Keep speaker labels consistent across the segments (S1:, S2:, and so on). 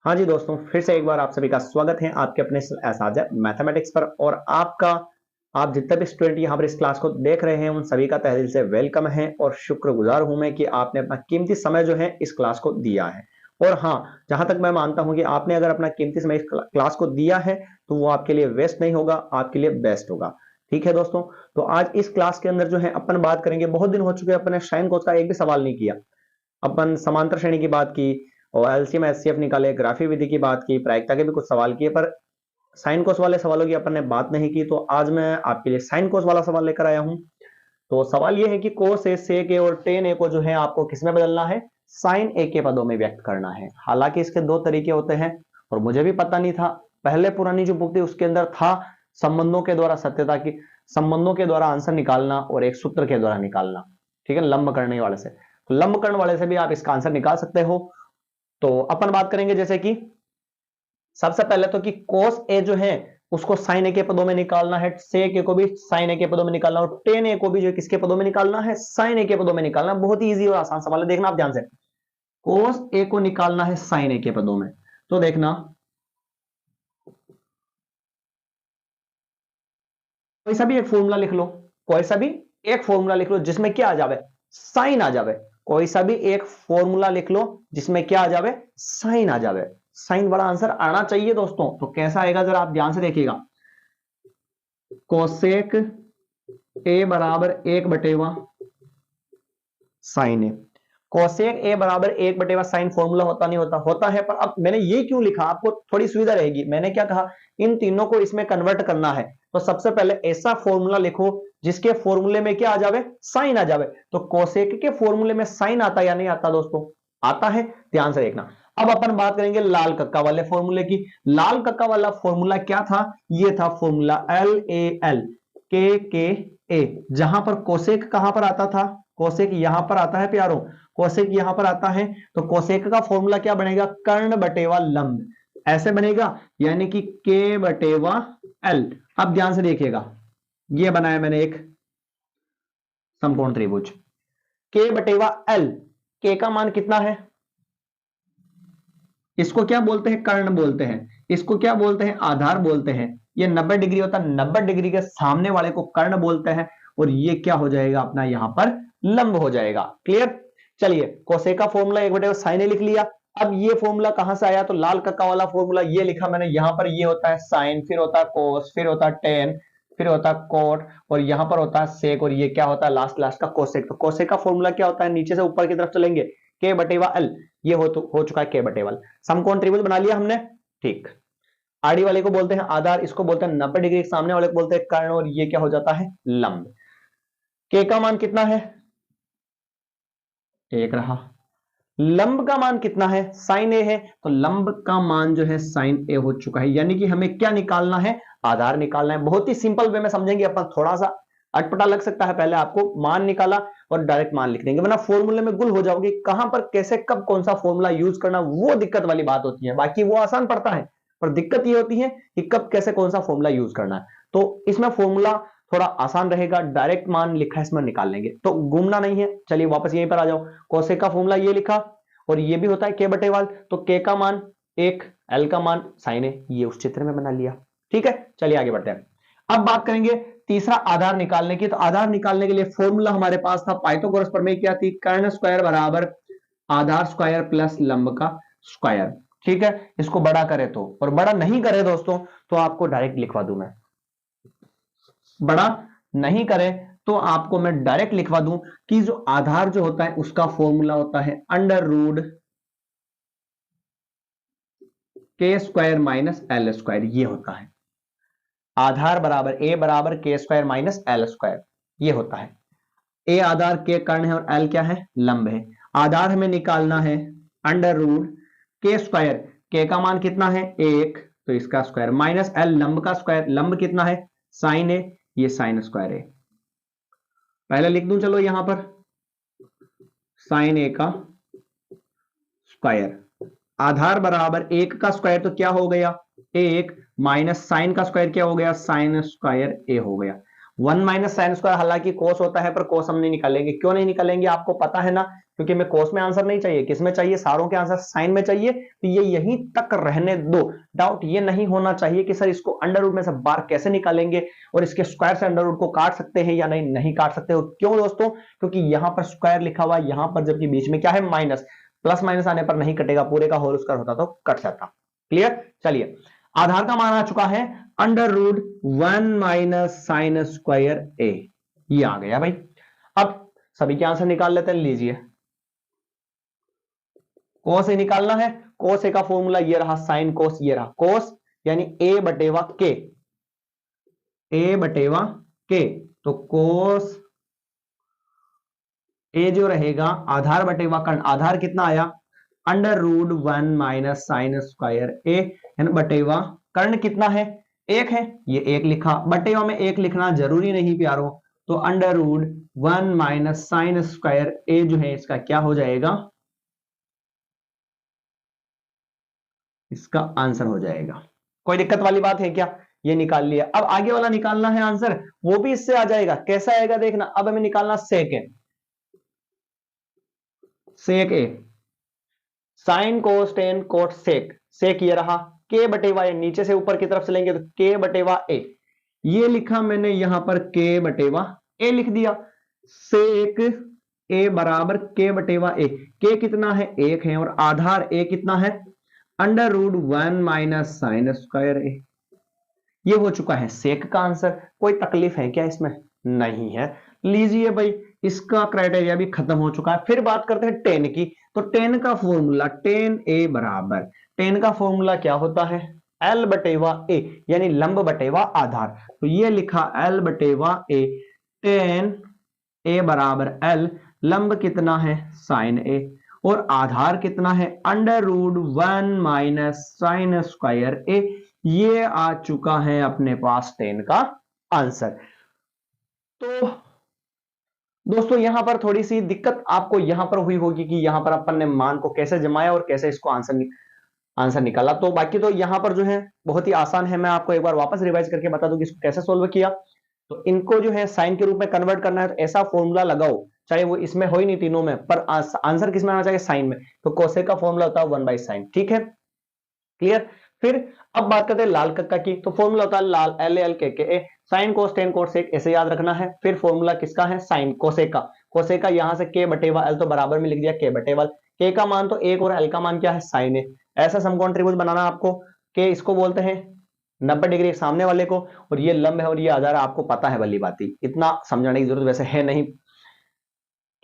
S1: हाँ जी दोस्तों, फिर से एक बार आप सभी का स्वागत है आपके अपने एसाजा मैथमेटिक्स पर। और आप जितने भी स्टूडेंट यहाँ पर इस क्लास को देख रहे हैं उन सभी का तहे दिल से वेलकम है और शुक्रगुजार हूं मैं कि आपने अपना कीमती समय जो है इस क्लास को दिया है। और हाँ, जहां तक मैं मानता हूं कि आपने अगर अपना कीमती समय इस क्लास को दिया है तो वो आपके लिए वेस्ट नहीं होगा, आपके लिए बेस्ट होगा। ठीक है दोस्तों, तो आज इस क्लास के अंदर जो है अपन बात करेंगे। बहुत दिन हो चुके हैं अपने साइन कोस का एक भी सवाल नहीं किया। अपन समांतर श्रेणी की बात की और एलसीएम एचसीएफ निकाले, ग्राफी विधि की बात की, प्रायिकता के भी कुछ सवाल किए, पर साइन कोस वाले सवालों की अपन ने बात नहीं की। तो आज मैं आपके लिए साइन कोस वाला सवाल लेकर आया हूं। तो सवाल यह है कि कोस ए सेक ए और टेन ए को जो है आपको किसमें बदलना है? साइन ए के पदों में व्यक्त करना है। हालांकि इसके दो तरीके होते हैं और मुझे भी पता नहीं था। पहले पुरानी जो बुक थी उसके अंदर था संबंधों के द्वारा सत्यता की, संबंधों के द्वारा आंसर निकालना और एक सूत्र के द्वारा निकालना। ठीक है, लंब करने वाले से, तो लंब कर्ण वाले से भी आप इसका आंसर निकाल सकते हो। तो अपन बात करेंगे जैसे कि सबसे पहले तो कि कोस ए जो है उसको साइन ए के पदों में निकालना है, सेक ए को भी साइन ए के पदों में निकालना और टेन ए को भी जो किसके पदों में निकालना है? साइन ए के पदों में निकालना। बहुत ही इजी और आसान सवाल है, देखना आप ध्यान से। कोस ए को निकालना है साइन ए के पदों में, तो देखना कोई सा भी एक फॉर्मूला लिख लो, कोई सा भी एक फॉर्मूला लिख लो जिसमें क्या आ जावे? साइन आ जावे। कोई सा भी एक फॉर्मूला लिख लो जिसमें क्या आ जावे? साइन आ जावे। साइन बड़ा आंसर आना चाहिए दोस्तों। तो कैसा आएगा जरा आप ध्यान से देखिएगा। कोसेक ए बराबर 1/, साइन ए। कोसेक ए बराबर 1/, साइन फॉर्मूला होता नहीं होता? होता है। पर अब मैंने ये क्यों लिखा, आपको थोड़ी सुविधा रहेगी। मैंने क्या कहा, इन तीनों को इसमें कन्वर्ट करना है। तो सबसे पहले ऐसा फॉर्मूला लिखो जिसके फॉर्मूले में क्या आ जावे? साइन आ जावे। तो कोसेक के फॉर्मूले में साइन आता या नहीं आता दोस्तों? आता है, ध्यान से देखना। अब अपन बात करेंगे लाल कक्का वाले फॉर्मूले की। लाल कक्का वाला फॉर्मूला क्या था? ये था फॉर्मूला LAL के ए, जहां पर कोसेक कहां पर आता था? कोसेक यहां पर आता है प्यारों, कोसेक यहां पर आता है। तो कोसेक का फॉर्मूला क्या बनेगा? कर्ण बटेवा लंब, ऐसे बनेगा, यानी कि K/L। अब ध्यान से देखिएगा, ये बनाया मैंने एक समकोण त्रिभुज, K/L। K का मान कितना है? इसको क्या बोलते हैं? कर्ण बोलते हैं। इसको क्या बोलते हैं? आधार बोलते हैं। ये 90 डिग्री होता है, 90 डिग्री के सामने वाले को कर्ण बोलते हैं। और ये क्या हो जाएगा अपना? यहां पर लंब हो जाएगा। क्लियर? चलिए, कोसेक का फॉर्मूला 1/, साइन ए लिख लिया। अब ये फॉर्मूला कहां से आया? तो लाल कक्का वाला फॉर्मूला ये लिखा मैंने। यहां पर ये होता है साइन, फिर होता है कोस, फिर होता है टेन, फिर होता है कोट, और यहां पर होता है सेक, और ये क्या होता है? लास्ट का कोसेक। तो कोसेक का फॉर्मूला क्या होता है? नीचे से ऊपर की तरफ चलेंगे, K/L। ये हो चुका है K/L। समकोण त्रिभुज बना लिया हमने। ठीक, आड़ी वाले को बोलते हैं आधार, इसको बोलते हैं 90 डिग्री, सामने वाले को बोलते हैं कर्ण, और ये क्या हो जाता है? लंब। K का मान कितना है? 1 रहा। लंब का मान कितना है? साइन ए है, तो लंब का मान जो है साइन ए हो चुका है। यानी कि हमें क्या निकालना है? आधार निकालना है। बहुत ही सिंपल वे में समझेंगे अपन, थोड़ा सा अटपटा लग सकता है। पहले आपको मान निकाला और डायरेक्ट मान लिख देंगे, वरना फॉर्मूले में गुल हो जाओगे। कहां पर कैसे कब कौन सा फॉर्मूला यूज करना, वो दिक्कत वाली बात होती है। बाकी वो आसान पड़ता है, पर दिक्कत ये होती है कि कब कैसे कौन सा फॉर्मूला यूज करना है। तो इसमें फॉर्मूला थोड़ा आसान रहेगा, डायरेक्ट मान लिखा है इसमें निकाल लेंगे, तो घूमना नहीं है। चलिए वापस यहीं पर आ जाओ। कोसेक का फॉर्मूला ये लिखा और ये भी होता है K/L। तो K का मान 1, L का मान साइन ए, ये उस चित्र में बना लिया। ठीक है, चलिए आगे बढ़ते हैं। अब बात करेंगे तीसरा आधार निकालने की। तो आधार निकालने के लिए फॉर्मूला हमारे पास था पाइथागोरस प्रमेय, क्या थी? कर्ण स्क्वायर बराबर आधार स्क्वायर प्लस लंब का स्क्वायर। ठीक है, इसको बड़ा करे तो, और बड़ा नहीं करे दोस्तों तो आपको डायरेक्ट लिखवा दूं मैं। बड़ा नहीं करे तो आपको मैं डायरेक्ट लिखवा दूं कि जो आधार जो होता है उसका फॉर्मूला होता है √K² - L²। ये होता है आधार बराबर A बराबर K² - L²। ये होता है। A आधार, K कर्ण है और L क्या है? लंब है। आधार हमें निकालना है √K²। K का मान कितना है? 1, तो इसका स्क्वायर, माइनस L लंब का स्क्वायर। लंब कितना है? साइन ए, ये साइन स्क्वायर है। पहले लिख दूं, चलो यहां पर साइन ए का स्क्वायर। आधार बराबर 1 का स्क्वायर, तो क्या हो गया? 1 माइनस साइन का स्क्वायर, क्या हो गया? साइन स्क्वायर ए हो गया। 1 माइनस साइन स्क्वायर, हालांकि कोस होता है पर कोस हम नहीं निकालेंगे। क्यों नहीं निकालेंगे? आपको पता है ना क्योंकि मैं कोस में आंसर नहीं चाहिए, किस में चाहिए, सारों के आंसर साइन में चाहिए, तो ये यहीं तक रहने दो। डाउट ये नहीं होना चाहिए कि सर इसको अंडर रूट में से बाहर कैसे निकालेंगे और इसके स्क्वायर से अंडर रूट को काट सकते हैं या नहीं, नहीं काट सकते हो। क्यों दोस्तों? क्योंकि यहां पर स्क्वायर लिखा हुआ है, यहां पर जबकि बीच में क्या है, माइनस, प्लस माइनस आने पर नहीं कटेगा, पूरे का होल स्क्वायर होता तो कट जाता। क्लियर? चलिए, आधार का मान आ चुका है under root 1 minus sine square A, ये आ गया भाई। अब सभी के आंसर निकाल लेते हैं, लीजिए। कोस ए निकालना है, कोस ए का फॉर्मूला ये रहा, साइन कोस ये रहा, कोस यानी ए बटेवा के, ए बटेवा के, तो कोस ए जो रहेगा आधार बटेवा कर्ण, आधार कितना आया, under root 1 minus sine square A, बटेवा कर्ण कितना है, एक है, ये एक लिखा, बटेवा में एक लिखना जरूरी नहीं प्यारो, तो under root 1 minus sine square A जो है इसका क्या हो जाएगा, इसका आंसर हो जाएगा। कोई दिक्कत वाली बात है क्या? ये निकाल लिया। अब आगे वाला निकालना है आंसर, वो भी इससे आ जाएगा। कैसा आएगा देखना, अब हमें निकालना sec A, sec A, sine cos tan cot sec, sec ये रहा, के बटेवा ए, नीचे से ऊपर की तरफ चलेंगे तो के बटेवा ए, ये लिखा मैंने यहां पर के बटेवा ए लिख दिया, सेक ए बराबर के बटेवा ए, के कितना है, एक है, और आधार ए कितना है, under root 1 minus sine square A, ये हो चुका है सेक का आंसर। कोई तकलीफ है क्या इसमें? नहीं है। लीजिए भाई, इसका क्राइटेरिया भी खत्म हो चुका है। फिर बात करते हैं टेन की, तो टेन का फॉर्मूला, टेन ए बराबर, टेन का फॉर्मूला क्या होता है, एल बटेवा ए, यानी लंब बटेवा आधार, तो ये लिखा एल बटेवा ए, टेन ए बराबर एल, लंब कितना है, साइन ए, और आधार कितना है, under root 1 minus sine square A, ये आ चुका है अपने पास टेन का आंसर। तो दोस्तों यहां पर थोड़ी सी दिक्कत आपको यहां पर हुई होगी कि यहां पर अपन ने मान को कैसे जमाया और कैसे इसको आंसर निकाला। तो बाकी तो यहां पर जो है बहुत ही आसान है, मैं आपको एक बार वापस रिवाइज करके बता दूं कि इसको कैसे सोल्व किया। तो इनको जो है साइन के रूप में कन्वर्ट करना है, तो ऐसा फॉर्मूला लगाओ, चाहे वो इसमें हो ही नहीं तीनों में, पर आंसर किस में आना चाहिए, साइन में, तो कोसेक का फॉर्मूला होता है 1/sin। ठीक है, क्लियर? फिर अब बात करते हैं लाल कक्का की, तो फॉर्मूला होता है लाल एल एल के ए, साइन कोस टेन कोस सेक, ऐसे याद रखना है। फिर फॉर्मूला किसका है, साइन कोसेक का, कोसेक का यहां से के बटेवा एल, तो बराबर में लिख दिया के बटेवा, के का मान तो एक और एल का मान क्या है, साइन है। ऐसा समकोण त्रिभुज बनाना आपको, के इसको बोलते हैं 90 डिग्री सामने वाले को, और ये लंब है और ये आधार, आपको पता है भली बाती, इतना समझाने की जरूरत वैसे है नहीं।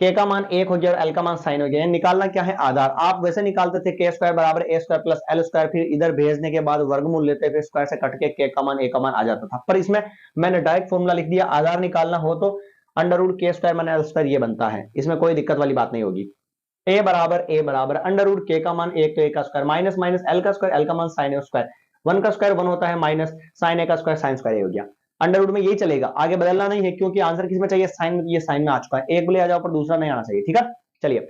S1: के का मान एक हो गया और एल का मान साइन हो गया, निकालना क्या है, आधार। आप वैसे निकालते थे के स्क्वायर बराबर ए स्क्वायर प्लस एल स्क्वायर, फिर इधर भेजने के बाद वर्गमूल लेते, फिर स्क्वायर से कट के के का मान ए का मान आ जाता था, पर इसमें मैंने डायरेक्ट फॉर्मूला लिख दिया। आधार निकालना हो तो अंडर रूट के स्क्वायर माइनस एल स्क्वायर, ये बनता है, इसमें कोई दिक्कत वाली बात नहीं होगी। ए बराबर अंडर रूट के का मान एक, तो ए का स्क्वायर माइनस माइनस एल का स्क्वायर, एल का मान साइन ए स्क्वायर, 1 का स्क्वायर 1 होता है, माइनस साइन ए का स्क्वायर साइन स्क्वायर हो गया। अंडर रूट में यही चलेगा, आगे बदलना नहीं है, क्योंकि आंसर किसमें चाहिए, साइन में, ये साइन में आ चुका है, एक बोले आ जाओ पर दूसरा नहीं आना चाहिए। ठीक है, चलिए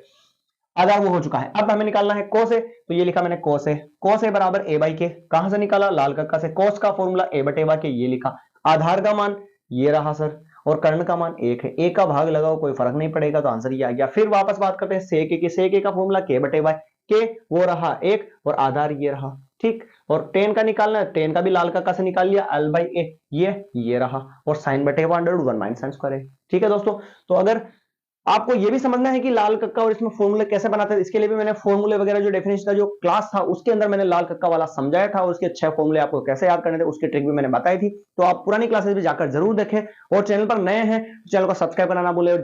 S1: आधार वो हो चुका है। अब हमें निकालना है कोस ए, तो ये लिखा मैंने कोस ए, कोस ए बराबर ए बाई के, कहां से निकाला, लाल कक्का से, कोस का फॉर्मूला ए बटे बा के, ये लिखा, आधार का मान ये रहा सर, और कर्ण का मान एक है, एक का भाग लगाओ कोई फर्क नहीं पड़ेगा, तो आंसर ये आ गया। फिर वापस बात करते हैं सेक की, सेक का फॉर्मूला के बटे बाय के, वो रहा एक, और आधार ये रहा, ठीक, और टेन का निकालना है, टेन का भी लाल कक्का से निकाल लिया, एल बाई ए, ये रहा, और साइन बटे under root 1 minus sine square है। ठीक है दोस्तों, तो अगर आपको ये भी समझना है कि लाल कक्का और इसमें फॉर्मूले कैसे बनाते हैं, इसके लिए भी मैंने फॉर्मूले वगैरह जो डेफिनेशन का जो क्लास था उसके अंदर मैंने लाल कक्का वाला समझाया था, और उसके 6 फॉर्मूले आपको कैसे याद करने थे उसकी ट्रिक भी मैंने बताई थी। तो आप पुरानी क्लासेस भी जाकर जरूर देखें, और चैनल पर नए हैं तो चैनल को सब्सक्राइब करना ना भूलें, और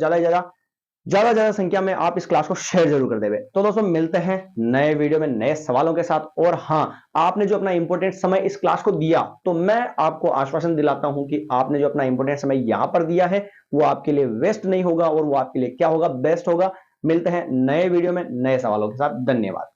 S1: ज्यादा संख्या में आप इस क्लास को शेयर जरूर कर देवे। तो दोस्तों मिलते हैं नए वीडियो में नए सवालों के साथ। और हाँ, आपने जो अपना इंपोर्टेंट समय इस क्लास को दिया, तो मैं आपको आश्वासन दिलाता हूं कि आपने जो अपना इंपोर्टेंट समय यहां पर दिया है वो आपके लिए वेस्ट नहीं होगा, और वो आपके लिए क्या होगा, बेस्ट होगा। मिलते हैं नए वीडियो में नए सवालों के साथ। धन्यवाद।